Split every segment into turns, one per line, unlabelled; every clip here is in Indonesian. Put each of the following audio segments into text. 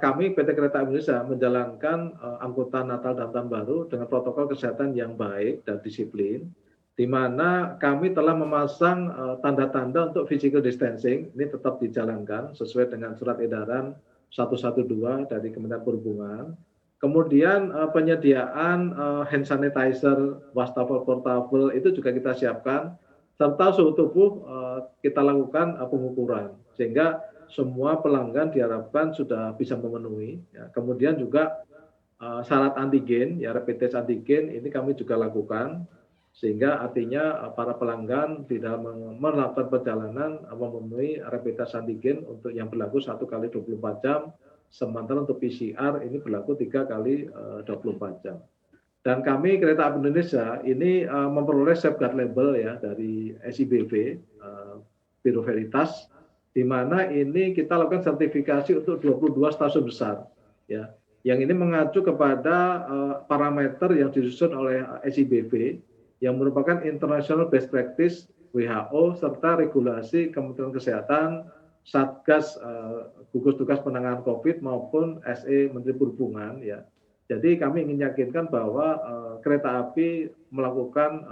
kami PT Kereta Api Indonesia menjalankan angkutan Natal dan Tahun Baru dengan protokol kesehatan yang baik dan disiplin, di mana kami telah memasang tanda-tanda untuk physical distancing, ini tetap dijalankan sesuai dengan surat edaran 112 dari Kementerian Perhubungan. Kemudian penyediaan hand sanitizer, wastafel portable itu juga kita siapkan, serta suhu tubuh kita lakukan pengukuran, sehingga semua pelanggan diharapkan sudah bisa memenuhi. Ya. Kemudian juga syarat antigen, ya rapid test antigen ini kami juga lakukan, sehingga artinya para pelanggan di dalam melakukan perjalanan memenuhi rapid test antigen untuk yang berlaku 1 kali 24 jam, sementara untuk PCR ini berlaku 3 kali 24 jam. Dan kami Kereta Api Indonesia ini memperoleh safeguard label ya dari SIBV, Bureau Veritas, di mana ini kita lakukan sertifikasi untuk 22 stasiun besar, ya, yang ini mengacu kepada parameter yang disusun oleh SIBV, yang merupakan International Best Practice WHO serta regulasi Kementerian Kesehatan, Satgas gugus tugas penanganan COVID maupun SE Menteri Perhubungan, ya. Jadi kami ingin yakinkan bahwa kereta api melakukan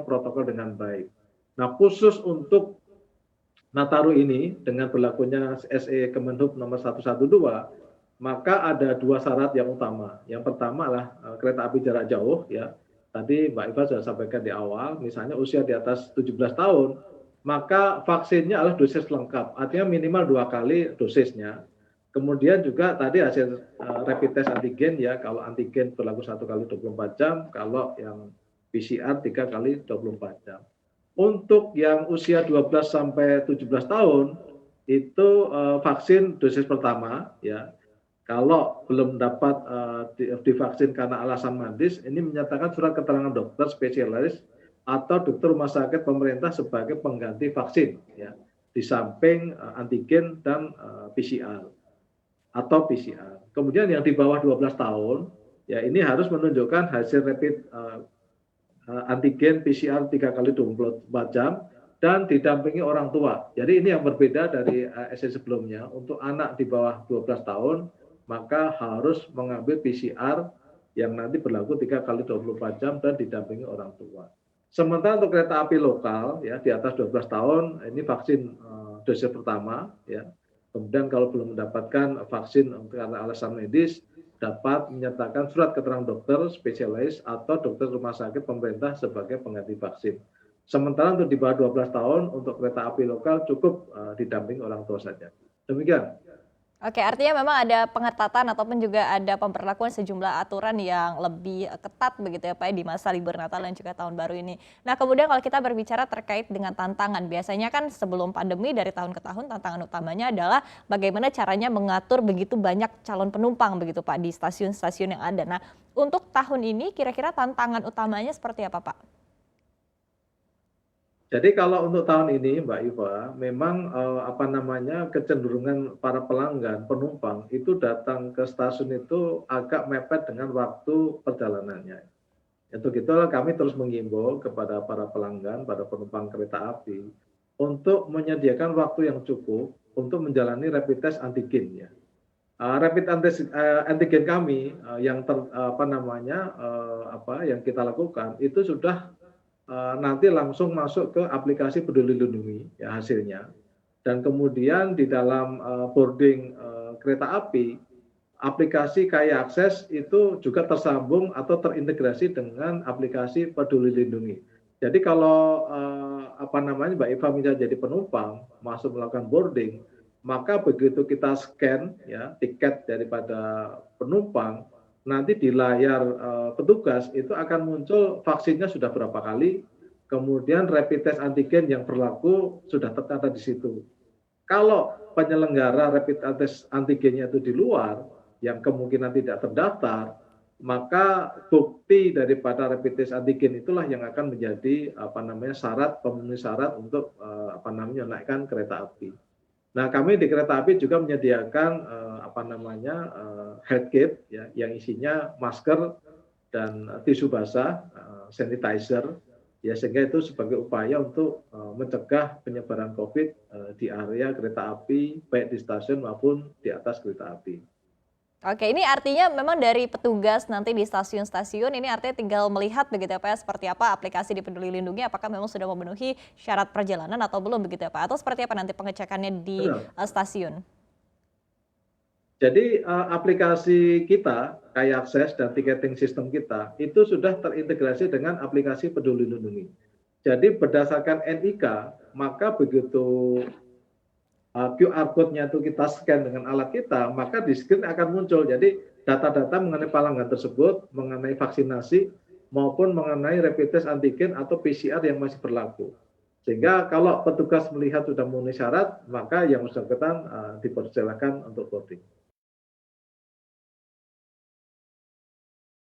protokol dengan baik. Nah, khusus untuk Nataru ini dengan berlakunya SE Kemenhub nomor 112, maka ada 2 syarat yang utama. Yang pertama adalah kereta api jarak jauh, ya. Tadi Mbak Iva sudah sampaikan di awal, misalnya usia di atas 17 tahun, maka vaksinnya adalah dosis lengkap, artinya minimal 2 kali dosisnya. Kemudian juga tadi hasil rapid test antigen, ya, kalau antigen berlaku 1 kali 24 jam, kalau yang PCR 3 kali 24 jam. Untuk yang usia 12 sampai 17 tahun itu vaksin dosis pertama, ya. Kalau belum dapat divaksin karena alasan medis, ini menyatakan surat keterangan dokter spesialis atau dokter rumah sakit pemerintah sebagai pengganti vaksin, ya, di samping antigen dan PCR atau PCR. Kemudian yang di bawah 12 tahun, ya, ini harus menunjukkan hasil rapid antigen PCR 3 kali 24 jam dan didampingi orang tua. Jadi ini yang berbeda dari SE sebelumnya. Untuk anak di bawah 12 tahun, maka harus mengambil PCR yang nanti berlaku 3 kali 24 jam dan didampingi orang tua. Sementara untuk kereta api lokal, ya, di atas 12 tahun, ini vaksin dosis pertama, ya. Kemudian kalau belum mendapatkan vaksin karena alasan medis, dapat menyertakan surat keterangan dokter spesialis atau dokter rumah sakit pemerintah sebagai pengganti vaksin. Sementara untuk di bawah 12 tahun, untuk kereta api lokal cukup didampingi orang tua saja. Demikian.
Oke, artinya memang ada pengetatan ataupun juga ada pemberlakuan sejumlah aturan yang lebih ketat begitu ya Pak di masa libur Natal dan juga Tahun Baru ini. Nah, kemudian kalau kita berbicara terkait dengan tantangan, biasanya kan sebelum pandemi dari tahun ke tahun tantangan utamanya adalah bagaimana caranya mengatur begitu banyak calon penumpang begitu Pak di stasiun-stasiun yang ada. Nah, untuk tahun ini kira-kira tantangan utamanya seperti apa Pak?
Jadi kalau untuk tahun ini Mbak Iva, memang kecenderungan para pelanggan, penumpang itu datang ke stasiun itu agak mepet dengan waktu perjalanannya. Untuk itu kami terus menghimbau kepada para pelanggan, para penumpang kereta api untuk menyediakan waktu yang cukup untuk menjalani rapid test antigen, ya. Rapid antigen kami yang yang kita lakukan itu sudah nanti langsung masuk ke aplikasi Peduli Lindungi, ya, hasilnya. Dan kemudian di dalam boarding kereta api, aplikasi KAI Akses itu juga tersambung atau terintegrasi dengan aplikasi Peduli Lindungi. Jadi kalau Mbak Eva bisa jadi penumpang masuk melakukan boarding, maka begitu kita scan, ya, tiket daripada penumpang, nanti di layar petugas itu akan muncul vaksinnya sudah berapa kali, kemudian rapid test antigen yang berlaku sudah tercatat di situ. Kalau penyelenggara rapid test antigennya itu di luar, yang kemungkinan tidak terdaftar, maka bukti daripada rapid test antigen itulah yang akan menjadi pemenuhi syarat untuk naikkan kereta api. Nah, kami di kereta api juga menyediakan health kit, ya, yang isinya masker dan tisu basah, sanitizer, Ya sehingga itu sebagai upaya untuk mencegah penyebaran COVID di area kereta api, baik di stasiun maupun di atas kereta api.
Oke, ini artinya memang dari petugas nanti di stasiun-stasiun ini artinya tinggal melihat begitu ya Pak ya, seperti apa aplikasi di Peduli Lindungi apakah memang sudah memenuhi syarat perjalanan atau belum begitu ya Pak? Atau seperti apa nanti pengecekannya di
Benar.
stasiun?
Jadi aplikasi kita, kayak akses dan ticketing system kita, itu sudah terintegrasi dengan aplikasi Peduli Lindungi. Jadi berdasarkan NIK, maka begitu QR code-nya itu kita scan dengan alat kita, maka di screen akan muncul. Jadi data-data mengenai pelanggan tersebut, mengenai vaksinasi, maupun mengenai rapid test antigen atau PCR yang masih berlaku. Sehingga kalau petugas melihat sudah memenuhi syarat, maka yang bersangkutan dipersilakan untuk voting.